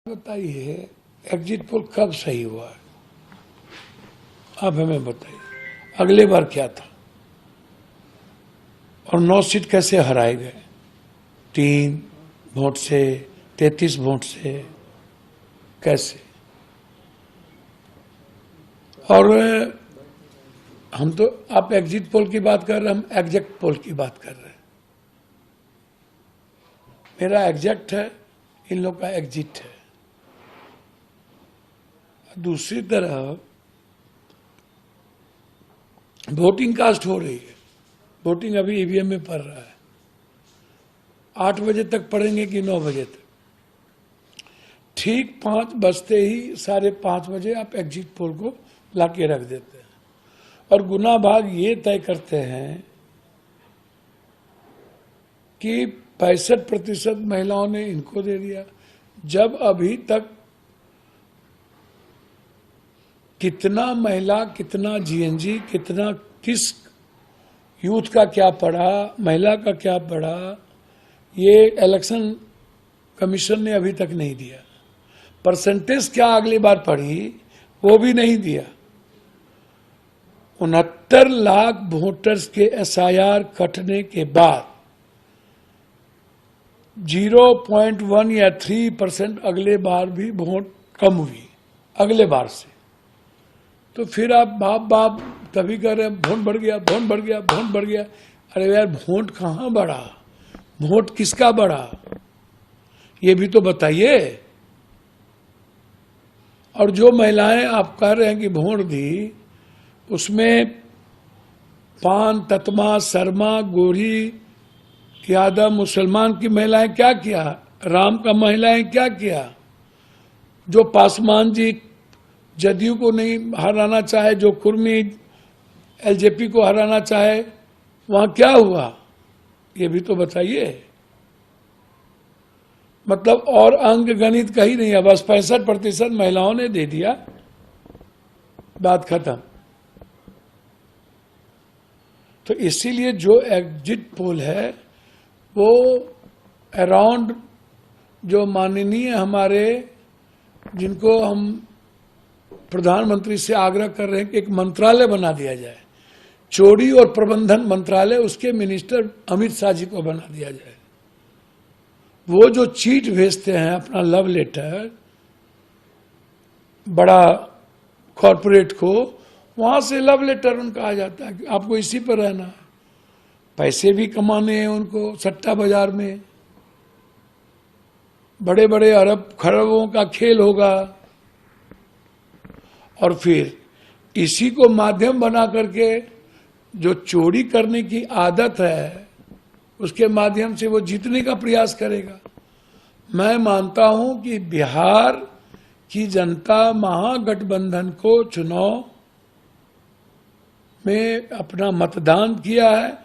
बताइए exit poll कब सही हुआ है? आप हमें बताइए, अगले बार क्या था और 9 सीट कैसे हराए गए? 3 वोट से, 33 वोट से, कैसे? और हम तो, आप एग्जिट पोल की बात कर रहे हैं, हम एग्जैक्ट पोल की बात कर रहे हैं। मेरा एग्जैक्ट है, इन लोग का एग्जिट है। दूसरी तरफ वोटिंग कास्ट हो रही है, वोटिंग अभी ईवीएम में पड़ रहा है। 8 बजे तक पढ़ेंगे कि 9 बजे तक? ठीक 5 बजते ही 5:30 बजे आप एग्जिट पोल को लाके रख देते हैं और गुना भाग ये तय करते हैं कि 65% महिलाओं ने इनको दे दिया, जब अभी तक कितना महिला, कितना जीएनजी, कितना किस यूथ का क्या पढ़ा, महिला का क्या पढ़ा, ये इलेक्शन कमीशन ने अभी तक नहीं दिया। परसेंटेज क्या अगली बार पढ़ी, वो भी नहीं दिया। 69 लाख वोटर्स के एसआईआर कटने के बाद 0.1 या 3% अगले बार भी वोट कम हुई अगले बार से। तो फिर आप बाप तभी कह रहे हैं वोट बढ़ गया, वोट बढ़ गया, वोट बढ़ गया। अरे यार, वोट कहां बढ़ा? वोट किसका बढ़ा, ये भी तो बताइए। और जो महिलाएं आप कह रहे हैं कि वोट दी, उसमें पान, ततमा, शर्मा, गोरी, यादव, मुसलमान की महिलाएं क्या किया, राम का महिलाएं क्या किया? जो पासवान जी जदयू को नहीं हराना चाहे, जो कुर्मी एलजेपी को हराना चाहे, वहां क्या हुआ, ये भी तो बताइए। मतलब और अंक गणित कहीं नहीं है, बस 65% महिलाओं ने दे दिया, बात खत्म। तो इसीलिए जो एग्जिट पोल है वो अराउंड, जो माननीय हमारे, जिनको हम प्रधानमंत्री से आग्रह कर रहे हैं कि एक मंत्रालय बना दिया जाए, चोरी और प्रबंधन मंत्रालय, उसके मिनिस्टर अमित शाह जी को बना दिया जाए। वो जो चीट भेजते हैं अपना लव लेटर बड़ा कॉरपोरेट को, वहां से लव लेटर उनका आ जाता है कि आपको इसी पर रहना है। पैसे भी कमाने हैं उनको सट्टा बाजार में, बड़े बड़े अरब खरबों का खेल होगा। और फिर इसी को माध्यम बना करके जो चोरी करने की आदत है, उसके माध्यम से वो जीतने का प्रयास करेगा। मैं मानता हूं कि बिहार की जनता महागठबंधन को चुनाव में अपना मतदान किया है,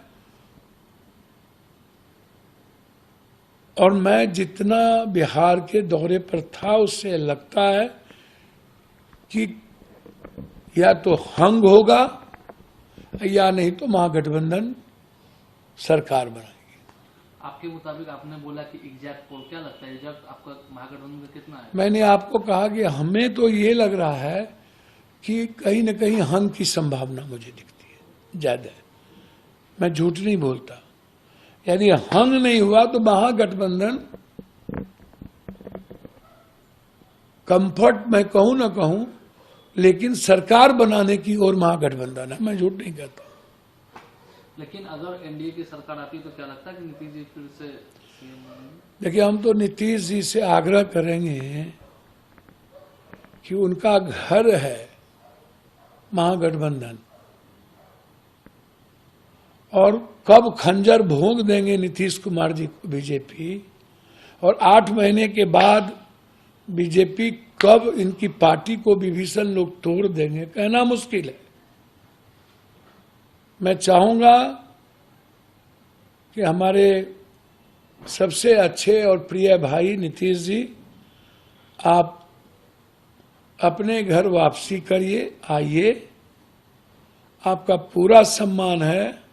और मैं जितना बिहार के दौरे पर था, उससे लगता है कि या तो हंग होगा या नहीं तो महागठबंधन सरकार बनाएगी। आपके मुताबिक आपने बोला कि एग्जैक्ट पोल, क्या लगता है एग्जैक्ट आपका महागठबंधन का कितना है? मैंने आपको कहा कि हमें तो ये लग रहा है कि कहीं न कहीं हंग की संभावना मुझे दिखती है ज्यादा। मैं झूठ नहीं बोलता। यदि हंग नहीं हुआ तो महागठबंधन कंफर्ट, मैं कहूं ना कहूं, लेकिन सरकार बनाने की ओर महागठबंधन है, मैं झूठ नहीं कहता। लेकिन अगर एनडीए की सरकार आती तो क्या लगता है कि नीतीश जी फिर से सीएम बनेंगे? देखिए, हम तो नीतीश जी से आग्रह करेंगे कि उनका घर है महागठबंधन, और कब खंजर भोंक देंगे नीतीश कुमार जी को बीजेपी, और 8 महीने के बाद बीजेपी कब इनकी पार्टी को विभीषण लोग तोड़ देंगे, कहना मुश्किल है। मैं चाहूंगा कि हमारे सबसे अच्छे और प्रिय भाई नीतीश जी, आप अपने घर वापसी करिए, आइए, आपका पूरा सम्मान है,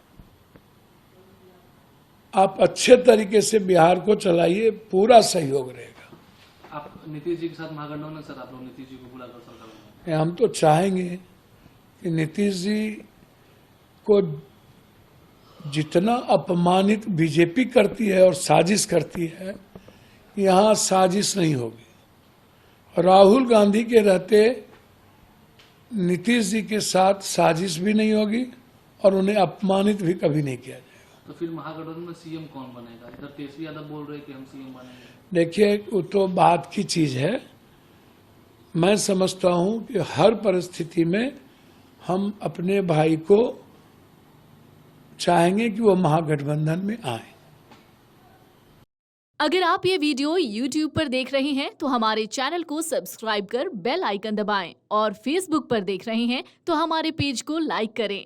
आप अच्छे तरीके से बिहार को चलाइए, पूरा सहयोग रहेगा। आप नीतीश जी के साथ महागठबंधन है सर, आप लोग नीतीश जी को बुलाकर सरकार बनाएंगे? हम तो चाहेंगे कि नीतीश जी को जितना अपमानित बीजेपी करती है और साजिश करती है, यहाँ साजिश नहीं होगी। राहुल गांधी के रहते नीतीश जी के साथ साजिश भी नहीं होगी और उन्हें अपमानित भी कभी नहीं किया जाएगा। तो फिर महागठबंधन में सीएम कौन बनेगा? इधर तेजस्वी यादव बोल रहे हैं कि हम सीएम बनेंगे। देखिए, वो तो बात की चीज है। मैं समझता हूं कि हर परिस्थिति में हम अपने भाई को चाहेंगे कि वो महागठबंधन में आए। अगर आप ये वीडियो YouTube पर देख रहे हैं तो हमारे चैनल को सब्सक्राइब कर बेल आइकन दबाएं और Facebook पर देख रहे हैं तो हमारे पेज को लाइक करें।